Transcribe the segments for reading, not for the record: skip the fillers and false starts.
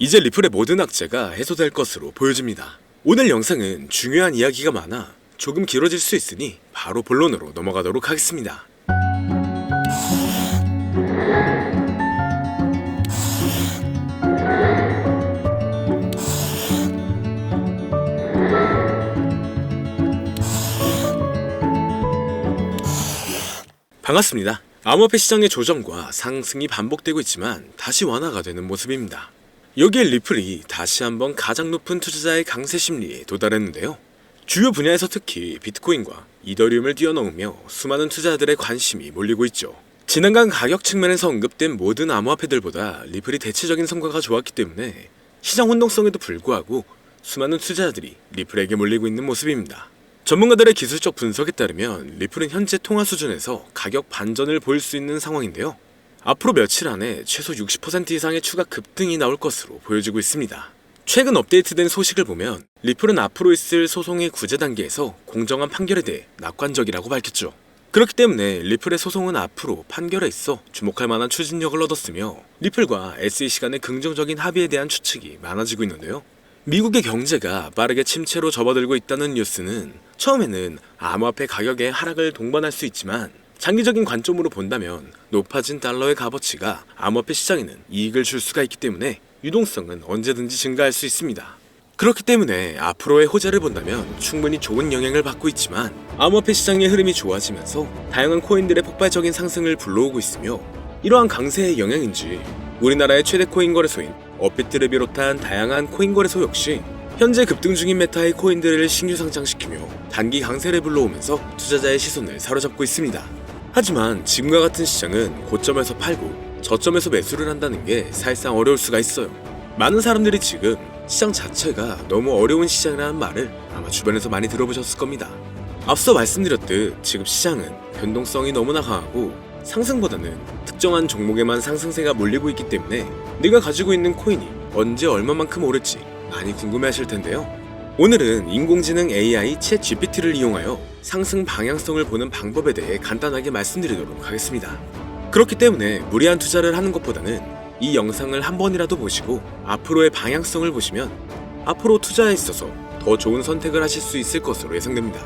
이제 리플의 모든 악재가 해소될 것으로 보여집니다. 오늘 영상은 중요한 이야기가 많아 조금 길어질 수 있으니 바로 본론으로 넘어가도록 하겠습니다. 반갑습니다. 암호화폐 시장의 조정과 상승이 반복되고 있지만 다시 완화가 되는 모습입니다. 여기에 리플이 다시 한번 가장 높은 투자자의 강세 심리에 도달했는데요. 주요 분야에서 특히 비트코인과 이더리움을 뛰어넘으며 수많은 투자자들의 관심이 몰리고 있죠. 지난간 가격 측면에서 언급된 모든 암호화폐들보다 리플이 대체적인 성과가 좋았기 때문에 시장 혼동성에도 불구하고 수많은 투자자들이 리플에게 몰리고 있는 모습입니다. 전문가들의 기술적 분석에 따르면 리플은 현재 통화 수준에서 가격 반전을 보일 수 있는 상황인데요. 앞으로 며칠 안에 최소 60% 이상의 추가 급등이 나올 것으로 보여지고 있습니다. 최근 업데이트된 소식을 보면 리플은 앞으로 있을 소송의 구제 단계에서 공정한 판결에 대해 낙관적이라고 밝혔죠. 그렇기 때문에 리플의 소송은 앞으로 판결에 있어 주목할 만한 추진력을 얻었으며 리플과 SEC 간의 긍정적인 합의에 대한 추측이 많아지고 있는데요. 미국의 경제가 빠르게 침체로 접어들고 있다는 뉴스는 처음에는 암호화폐 가격의 하락을 동반할 수 있지만 장기적인 관점으로 본다면 높아진 달러의 값어치가 암호화폐 시장에는 이익을 줄 수가 있기 때문에 유동성은 언제든지 증가할 수 있습니다. 그렇기 때문에 앞으로의 호재를 본다면 충분히 좋은 영향을 받고 있지만 암호화폐 시장의 흐름이 좋아지면서 다양한 코인들의 폭발적인 상승을 불러오고 있으며 이러한 강세의 영향인지 우리나라의 최대 코인 거래소인 업비트를 비롯한 다양한 코인 거래소 역시 현재 급등 중인 메타의 코인들을 신규 상장시키며 단기 강세를 불러오면서 투자자의 시선을 사로잡고 있습니다. 하지만 지금과 같은 시장은 고점에서 팔고 저점에서 매수를 한다는 게 사실상 어려울 수가 있어요. 많은 사람들이 지금 시장 자체가 너무 어려운 시장이라는 말을 아마 주변에서 많이 들어보셨을 겁니다. 앞서 말씀드렸듯 지금 시장은 변동성이 너무나 강하고 상승보다는 특정한 종목에만 상승세가 몰리고 있기 때문에 내가 가지고 있는 코인이 언제 얼마만큼 오를지 많이 궁금해하실 텐데요. 오늘은 인공지능 AI 챗GPT를 이용하여 상승 방향성을 보는 방법에 대해 간단하게 말씀드리도록 하겠습니다. 그렇기 때문에 무리한 투자를 하는 것보다는 이 영상을 한 번이라도 보시고 앞으로의 방향성을 보시면 앞으로 투자에 있어서 더 좋은 선택을 하실 수 있을 것으로 예상됩니다.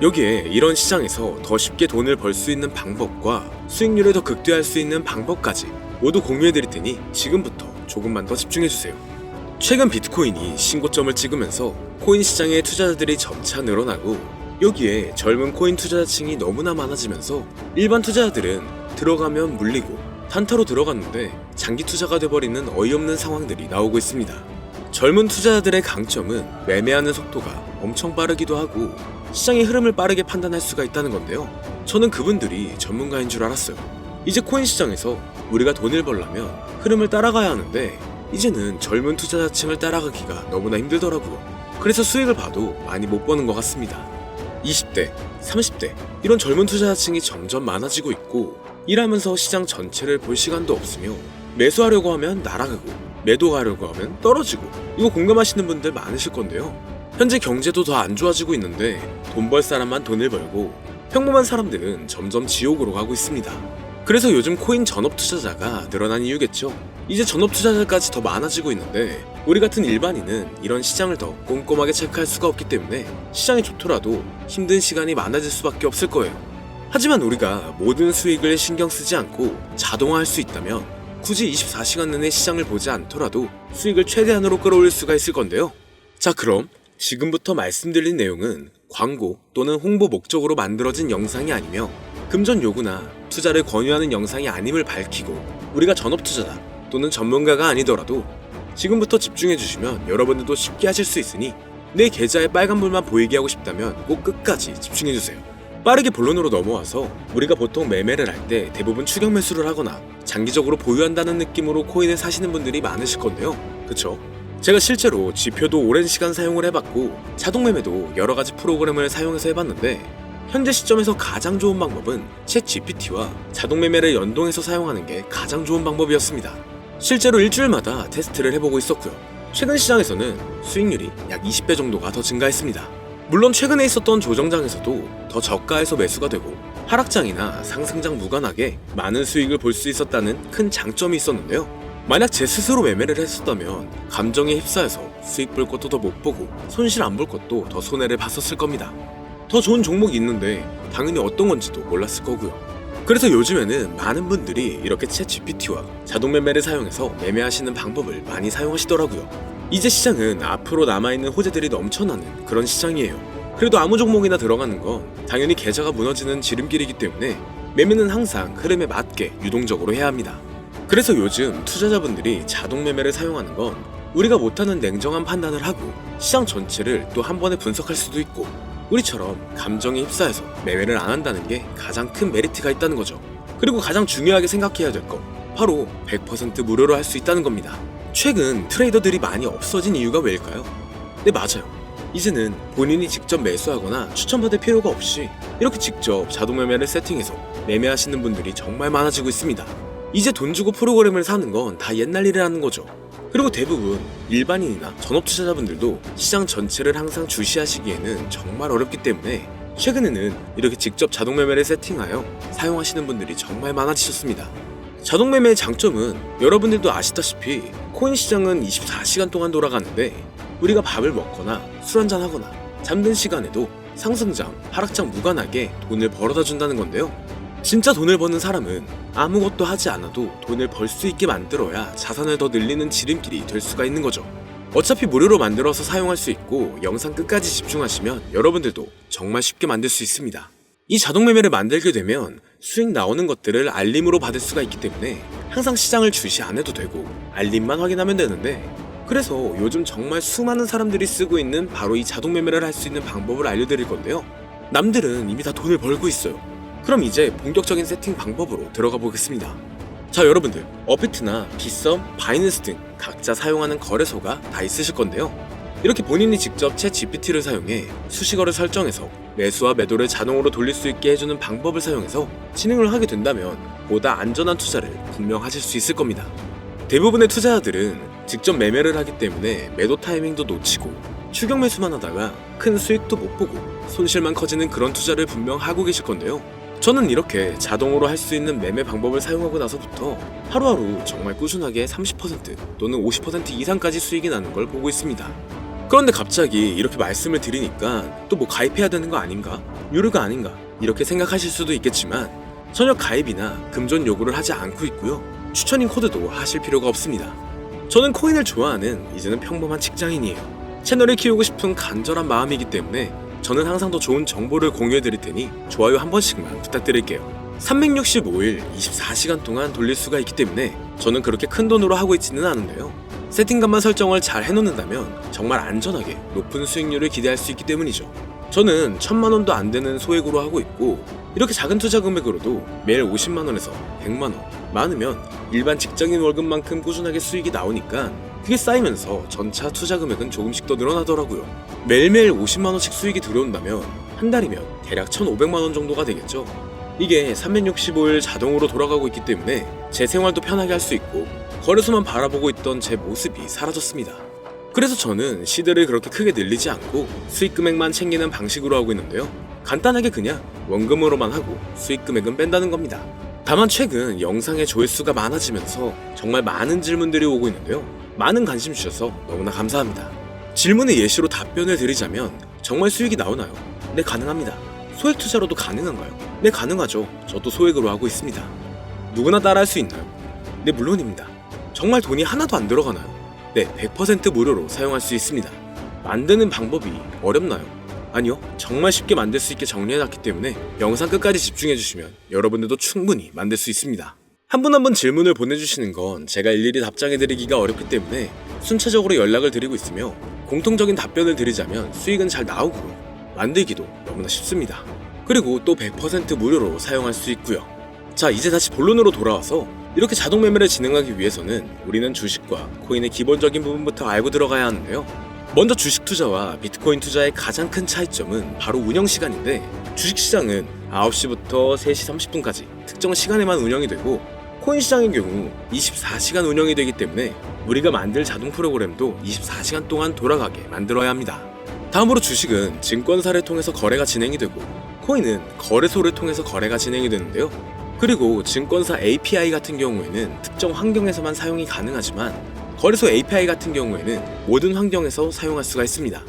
여기에 이런 시장에서 더 쉽게 돈을 벌 수 있는 방법과 수익률을 더 극대화할 수 있는 방법까지 모두 공유해드릴 테니 지금부터 조금만 더 집중해주세요. 최근 비트코인이 신고점을 찍으면서 코인 시장의 투자자들이 점차 늘어나고 여기에 젊은 코인 투자자층이 너무나 많아지면서 일반 투자자들은 들어가면 물리고 단타로 들어갔는데 장기 투자가 돼버리는 어이없는 상황들이 나오고 있습니다. 젊은 투자자들의 강점은 매매하는 속도가 엄청 빠르기도 하고 시장의 흐름을 빠르게 판단할 수가 있다는 건데요. 저는 그분들이 전문가인 줄 알았어요. 이제 코인 시장에서 우리가 돈을 벌려면 흐름을 따라가야 하는데 이제는 젊은 투자자층을 따라가기가 너무나 힘들더라고요. 그래서 수익을 봐도 많이 못 버는 것 같습니다. 20대, 30대 이런 젊은 투자자층이 점점 많아지고 있고 일하면서 시장 전체를 볼 시간도 없으며 매수하려고 하면 날아가고 매도하려고 하면 떨어지고 이거 공감하시는 분들 많으실 건데요. 현재 경제도 더 안 좋아지고 있는데 돈 벌 사람만 돈을 벌고 평범한 사람들은 점점 지옥으로 가고 있습니다. 그래서 요즘 코인 전업 투자자가 늘어난 이유겠죠. 이제 전업 투자자까지 더 많아지고 있는데 우리 같은 일반인은 이런 시장을 더 꼼꼼하게 체크할 수가 없기 때문에 시장이 좋더라도 힘든 시간이 많아질 수밖에 없을 거예요. 하지만 우리가 모든 수익을 신경 쓰지 않고 자동화할 수 있다면 굳이 24시간 내내 시장을 보지 않더라도 수익을 최대한으로 끌어올릴 수가 있을 건데요. 자, 그럼 지금부터 말씀드린 내용은 광고 또는 홍보 목적으로 만들어진 영상이 아니며 금전 요구나 투자를 권유하는 영상이 아님을 밝히고 우리가 전업 투자자 또는 전문가가 아니더라도 지금부터 집중해주시면 여러분들도 쉽게 하실 수 있으니 내 계좌에 빨간불만 보이게 하고 싶다면 꼭 끝까지 집중해주세요. 빠르게 본론으로 넘어와서 우리가 보통 매매를 할 때 대부분 추격 매수를 하거나 장기적으로 보유한다는 느낌으로 코인을 사시는 분들이 많으실 건데요. 그쵸? 제가 실제로 지표도 오랜 시간 사용을 해봤고 자동매매도 여러가지 프로그램을 사용해서 해봤는데 현재 시점에서 가장 좋은 방법은 챗GPT와 자동매매를 연동해서 사용하는 게 가장 좋은 방법이었습니다. 실제로 일주일마다 테스트를 해보고 있었고요. 최근 시장에서는 수익률이 약 20배 정도가 더 증가했습니다. 물론 최근에 있었던 조정장에서도 더 저가에서 매수가 되고 하락장이나 상승장 무관하게 많은 수익을 볼 수 있었다는 큰 장점이 있었는데요. 만약 제 스스로 매매를 했었다면 감정에 휩싸여서 수익 볼 것도 더 못 보고 손실 안 볼 것도 더 손해를 봤었을 겁니다. 더 좋은 종목이 있는데 당연히 어떤 건지도 몰랐을 거고요. 그래서 요즘에는 많은 분들이 이렇게 챗 GPT와 자동 매매를 사용해서 매매하시는 방법을 많이 사용하시더라고요. 이제 시장은 앞으로 남아있는 호재들이 넘쳐나는 그런 시장이에요. 그래도 아무 종목이나 들어가는 건 당연히 계좌가 무너지는 지름길이기 때문에 매매는 항상 흐름에 맞게 유동적으로 해야 합니다. 그래서 요즘 투자자분들이 자동 매매를 사용하는 건 우리가 못하는 냉정한 판단을 하고 시장 전체를 또 한 번에 분석할 수도 있고 우리처럼 감정에 휩싸여서 매매를 안 한다는 게 가장 큰 메리트가 있다는 거죠. 그리고 가장 중요하게 생각해야 될 건 바로 100% 무료로 할 수 있다는 겁니다. 최근 트레이더들이 많이 없어진 이유가 왜일까요? 네, 맞아요. 이제는 본인이 직접 매수하거나 추천받을 필요가 없이 이렇게 직접 자동 매매를 세팅해서 매매하시는 분들이 정말 많아지고 있습니다. 이제 돈 주고 프로그램을 사는 건 다 옛날 일이라는 거죠. 그리고 대부분 일반인이나 전업 투자자분들도 시장 전체를 항상 주시하시기에는 정말 어렵기 때문에 최근에는 이렇게 직접 자동 매매를 세팅하여 사용하시는 분들이 정말 많아지셨습니다. 자동 매매의 장점은 여러분들도 아시다시피 코인 시장은 24시간 동안 돌아가는데 우리가 밥을 먹거나 술 한잔 하거나 잠든 시간에도 상승장, 하락장 무관하게 돈을 벌어다 준다는 건데요. 진짜 돈을 버는 사람은 아무것도 하지 않아도 돈을 벌 수 있게 만들어야 자산을 더 늘리는 지름길이 될 수가 있는 거죠. 어차피 무료로 만들어서 사용할 수 있고 영상 끝까지 집중하시면 여러분들도 정말 쉽게 만들 수 있습니다. 이 자동 매매를 만들게 되면 수익 나오는 것들을 알림으로 받을 수가 있기 때문에 항상 시장을 주시 안 해도 되고 알림만 확인하면 되는데, 그래서 요즘 정말 수많은 사람들이 쓰고 있는 바로 이 자동 매매를 할 수 있는 방법을 알려드릴 건데요. 남들은 이미 다 돈을 벌고 있어요. 그럼 이제 본격적인 세팅 방법으로 들어가 보겠습니다. 자, 여러분들, 업비트나 빗썸, 바이낸스 등 각자 사용하는 거래소가 다 있으실 건데요. 이렇게 본인이 직접 챗 GPT를 사용해 수식어를 설정해서 매수와 매도를 자동으로 돌릴 수 있게 해주는 방법을 사용해서 진행을 하게 된다면 보다 안전한 투자를 분명 하실 수 있을 겁니다. 대부분의 투자자들은 직접 매매를 하기 때문에 매도 타이밍도 놓치고 추격 매수만 하다가 큰 수익도 못 보고 손실만 커지는 그런 투자를 분명 하고 계실 건데요. 저는 이렇게 자동으로 할 수 있는 매매 방법을 사용하고 나서부터 하루하루 정말 꾸준하게 30% 또는 50% 이상까지 수익이 나는 걸 보고 있습니다. 그런데 갑자기 이렇게 말씀을 드리니까 또 뭐 가입해야 되는 거 아닌가? 유료가 아닌가? 이렇게 생각하실 수도 있겠지만 전혀 가입이나 금전 요구를 하지 않고 있고요. 추천인 코드도 하실 필요가 없습니다. 저는 코인을 좋아하는 이제는 평범한 직장인이에요. 채널을 키우고 싶은 간절한 마음이기 때문에 저는 항상 더 좋은 정보를 공유해드릴 테니 좋아요 한 번씩만 부탁드릴게요. 365일 24시간 동안 돌릴 수가 있기 때문에 저는 그렇게 큰 돈으로 하고 있지는 않은데요. 세팅값만 설정을 잘 해놓는다면 정말 안전하게 높은 수익률을 기대할 수 있기 때문이죠. 저는 1000만원도 안 되는 소액으로 하고 있고 이렇게 작은 투자 금액으로도 매일 50만원에서 100만원, 많으면 일반 직장인 월급만큼 꾸준하게 수익이 나오니까 그게 쌓이면서 전차 투자 금액은 조금씩 더 늘어나더라고요. 매일매일 50만원씩 수익이 들어온다면 한 달이면 대략 1500만원 정도가 되겠죠. 이게 365일 자동으로 돌아가고 있기 때문에 제 생활도 편하게 할 수 있고 거래소만 바라보고 있던 제 모습이 사라졌습니다. 그래서 저는 시대를 그렇게 크게 늘리지 않고 수익 금액만 챙기는 방식으로 하고 있는데요. 간단하게 그냥 원금으로만 하고 수익 금액은 뺀다는 겁니다. 다만 최근 영상의 조회수가 많아지면서 정말 많은 질문들이 오고 있는데요. 많은 관심 주셔서 너무나 감사합니다. 질문의 예시로 답변을 드리자면 정말 수익이 나오나요? 네, 가능합니다. 소액 투자로도 가능한가요? 네, 가능하죠. 저도 소액으로 하고 있습니다. 누구나 따라할 수 있나요? 네, 물론입니다. 정말 돈이 하나도 안 들어가나요? 네, 100% 무료로 사용할 수 있습니다. 만드는 방법이 어렵나요? 아니요, 정말 쉽게 만들 수 있게 정리해놨기 때문에 영상 끝까지 집중해주시면 여러분들도 충분히 만들 수 있습니다. 한 분 한 분 질문을 보내주시는 건 제가 일일이 답장해드리기가 어렵기 때문에 순차적으로 연락을 드리고 있으며 공통적인 답변을 드리자면 수익은 잘 나오고요. 만들기도 너무나 쉽습니다. 그리고 또 100% 무료로 사용할 수 있고요. 자, 이제 다시 본론으로 돌아와서 이렇게 자동 매매를 진행하기 위해서는 우리는 주식과 코인의 기본적인 부분부터 알고 들어가야 하는데요. 먼저 주식 투자와 비트코인 투자의 가장 큰 차이점은 바로 운영 시간인데, 주식시장은 9시부터 3시 30분까지 특정 시간에만 운영이 되고 코인 시장의 경우 24시간 운영이 되기 때문에 우리가 만들 자동 프로그램도 24시간 동안 돌아가게 만들어야 합니다. 다음으로 주식은 증권사를 통해서 거래가 진행이 되고 코인은 거래소를 통해서 거래가 진행이 되는데요. 그리고 증권사 API 같은 경우에는 특정 환경에서만 사용이 가능하지만 거래소 API 같은 경우에는 모든 환경에서 사용할 수가 있습니다.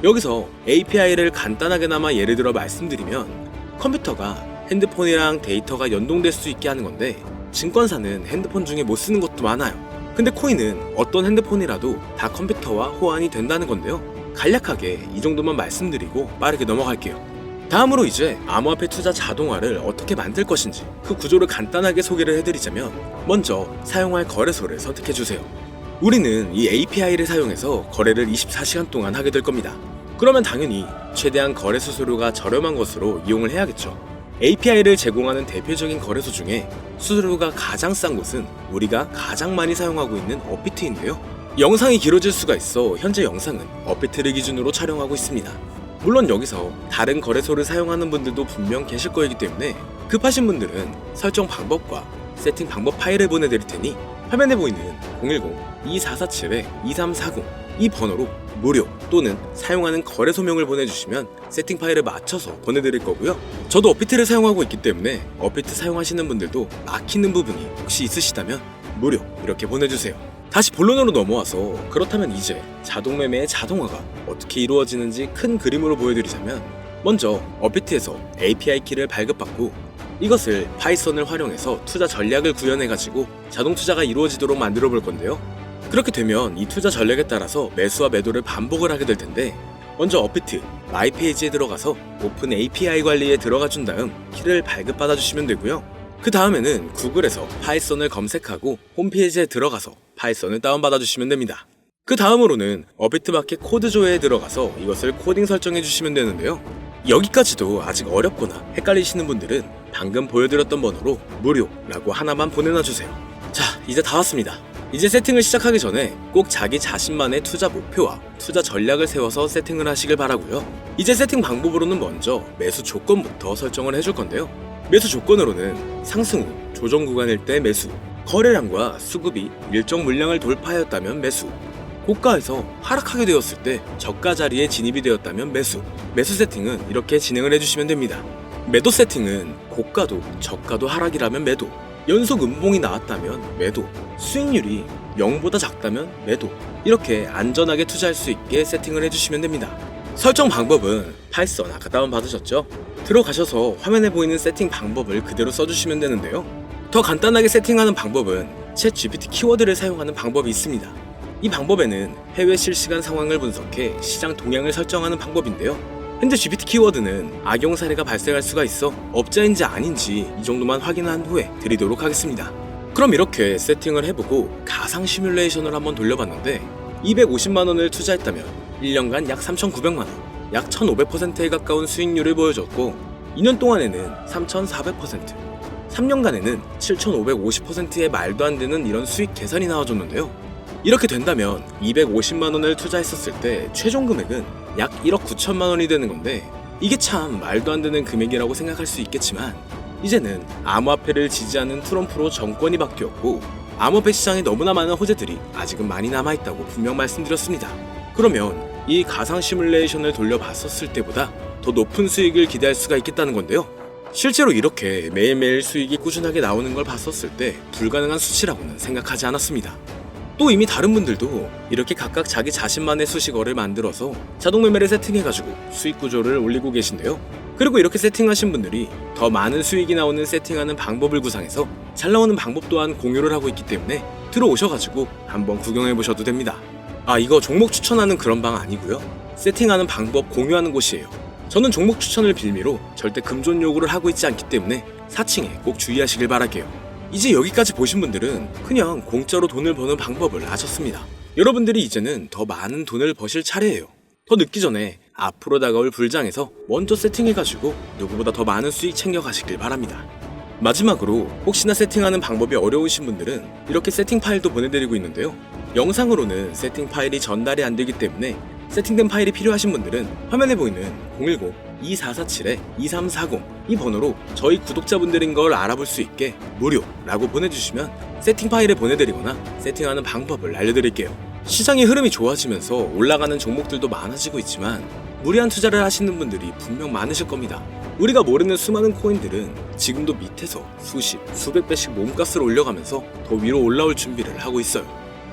여기서 API를 간단하게나마 예를 들어 말씀드리면 컴퓨터가 핸드폰이랑 데이터가 연동될 수 있게 하는 건데 증권사는 핸드폰 중에 못 쓰는 것도 많아요. 근데 코인은 어떤 핸드폰이라도 다 컴퓨터와 호환이 된다는 건데요. 간략하게 이 정도만 말씀드리고 빠르게 넘어갈게요. 다음으로 이제 암호화폐 투자 자동화를 어떻게 만들 것인지 그 구조를 간단하게 소개를 해드리자면 먼저 사용할 거래소를 선택해주세요. 우리는 이 API를 사용해서 거래를 24시간 동안 하게 될 겁니다. 그러면 당연히 최대한 거래 수수료가 저렴한 것으로 이용을 해야겠죠. API를 제공하는 대표적인 거래소 중에 수수료가 가장 싼 곳은 우리가 가장 많이 사용하고 있는 업비트인데요. 영상이 길어질 수가 있어 현재 영상은 업비트를 기준으로 촬영하고 있습니다. 물론 여기서 다른 거래소를 사용하는 분들도 분명 계실 거이기 때문에 급하신 분들은 설정 방법과 세팅 방법 파일을 보내드릴 테니 화면에 보이는 010-2447-2340 이 번호로 무료 또는 사용하는 거래소명을 보내주시면 세팅 파일을 맞춰서 보내드릴 거고요. 저도 업비트를 사용하고 있기 때문에 업비트 사용하시는 분들도 막히는 부분이 혹시 있으시다면 무료 이렇게 보내주세요. 다시 본론으로 넘어와서 그렇다면 이제 자동매매의 자동화가 어떻게 이루어지는지 큰 그림으로 보여드리자면 먼저 업비트에서 API 키를 발급받고 이것을 파이썬을 활용해서 투자 전략을 구현해가지고 자동 투자가 이루어지도록 만들어 볼 건데요. 그렇게 되면 이 투자 전략에 따라서 매수와 매도를 반복을 하게 될 텐데 먼저 업비트 마이 페이지에 들어가서 오픈 API 관리에 들어가 준 다음 키를 발급받아 주시면 되고요. 그 다음에는 구글에서 파이썬을 검색하고 홈페이지에 들어가서 파이썬을 다운받아 주시면 됩니다. 그 다음으로는 업비트 마켓 코드 조회에 들어가서 이것을 코딩 설정해 주시면 되는데요. 여기까지도 아직 어렵거나 헷갈리시는 분들은 방금 보여드렸던 번호로 무료라고 하나만 보내놔 주세요. 자, 이제 다 왔습니다. 이제 세팅을 시작하기 전에 꼭 자기 자신만의 투자 목표와 투자 전략을 세워서 세팅을 하시길 바라고요. 이제 세팅 방법으로는 먼저 매수 조건부터 설정을 해줄 건데요. 매수 조건으로는 상승 후 조정 구간일 때 매수, 거래량과 수급이 일정 물량을 돌파하였다면 매수, 고가에서 하락하게 되었을 때 저가 자리에 진입이 되었다면 매수 세팅은 이렇게 진행을 해주시면 됩니다. 매도 세팅은 고가도 저가도 하락이라면 매도, 연속 음봉이 나왔다면 매도, 수익률이 0보다 작다면 매도, 이렇게 안전하게 투자할 수 있게 세팅을 해주시면 됩니다. 설정 방법은 파이썬 아까 다운받으셨죠? 들어가셔서 화면에 보이는 세팅 방법을 그대로 써주시면 되는데요. 더 간단하게 세팅하는 방법은 챗 GPT 키워드를 사용하는 방법이 있습니다. 이 방법에는 해외 실시간 상황을 분석해 시장 동향을 설정하는 방법인데요. 현재 GPT 키워드는 악용 사례가 발생할 수가 있어 업자인지 아닌지 이 정도만 확인한 후에 드리도록 하겠습니다. 그럼 이렇게 세팅을 해보고 가상 시뮬레이션을 한번 돌려봤는데 250만원을 투자했다면 1년간 약 3,900만원, 약 1,500%에 가까운 수익률을 보여줬고 2년 동안에는 3,400%, 3년간에는 7,550%의 말도 안 되는 이런 수익 계산이 나와줬는데요. 이렇게 된다면 250만원을 투자했었을 때 최종 금액은 약 1억 9천만원이 되는 건데 이게 참 말도 안 되는 금액이라고 생각할 수 있겠지만 이제는 암호화폐를 지지하는 트럼프로 정권이 바뀌었고 암호화폐 시장에 너무나 많은 호재들이 아직은 많이 남아있다고 분명 말씀드렸습니다. 그러면 이 가상 시뮬레이션을 돌려봤었을 때보다 더 높은 수익을 기대할 수가 있겠다는 건데요. 실제로 이렇게 매일매일 수익이 꾸준하게 나오는 걸 봤었을 때 불가능한 수치라고는 생각하지 않았습니다. 또 이미 다른 분들도 이렇게 각각 자기 자신만의 수식어를 만들어서 자동 매매를 세팅해가지고 수익 구조를 올리고 계신데요. 그리고 이렇게 세팅하신 분들이 더 많은 수익이 나오는 세팅하는 방법을 구상해서 잘 나오는 방법 또한 공유를 하고 있기 때문에 들어오셔가지고 한번 구경해보셔도 됩니다. 아, 이거 종목 추천하는 그런 방 아니고요. 세팅하는 방법 공유하는 곳이에요. 저는 종목 추천을 빌미로 절대 금전 요구를 하고 있지 않기 때문에 사칭에 꼭 주의하시길 바랄게요. 이제 여기까지 보신 분들은 그냥 공짜로 돈을 버는 방법을 아셨습니다. 여러분들이 이제는 더 많은 돈을 버실 차례예요. 더 늦기 전에 앞으로 다가올 불장에서 먼저 세팅해가지고 누구보다 더 많은 수익 챙겨가시길 바랍니다. 마지막으로 혹시나 세팅하는 방법이 어려우신 분들은 이렇게 세팅 파일도 보내드리고 있는데요. 영상으로는 세팅 파일이 전달이 안 되기 때문에 세팅된 파일이 필요하신 분들은 화면에 보이는 010-2447-2340 이 번호로 저희 구독자분들인 걸 알아볼 수 있게 무료라고 보내주시면 세팅 파일을 보내드리거나 세팅하는 방법을 알려드릴게요. 시장의 흐름이 좋아지면서 올라가는 종목들도 많아지고 있지만 무리한 투자를 하시는 분들이 분명 많으실 겁니다. 우리가 모르는 수많은 코인들은 지금도 밑에서 수십, 수백 배씩 몸값을 올려가면서 더 위로 올라올 준비를 하고 있어요.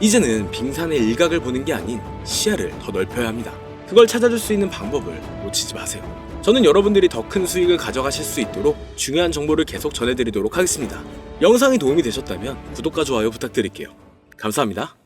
이제는 빙산의 일각을 보는 게 아닌 시야를 더 넓혀야 합니다. 그걸 찾아줄 수 있는 방법을 놓치지 마세요. 저는 여러분들이 더 큰 수익을 가져가실 수 있도록 중요한 정보를 계속 전해드리도록 하겠습니다. 영상이 도움이 되셨다면 구독과 좋아요 부탁드릴게요. 감사합니다.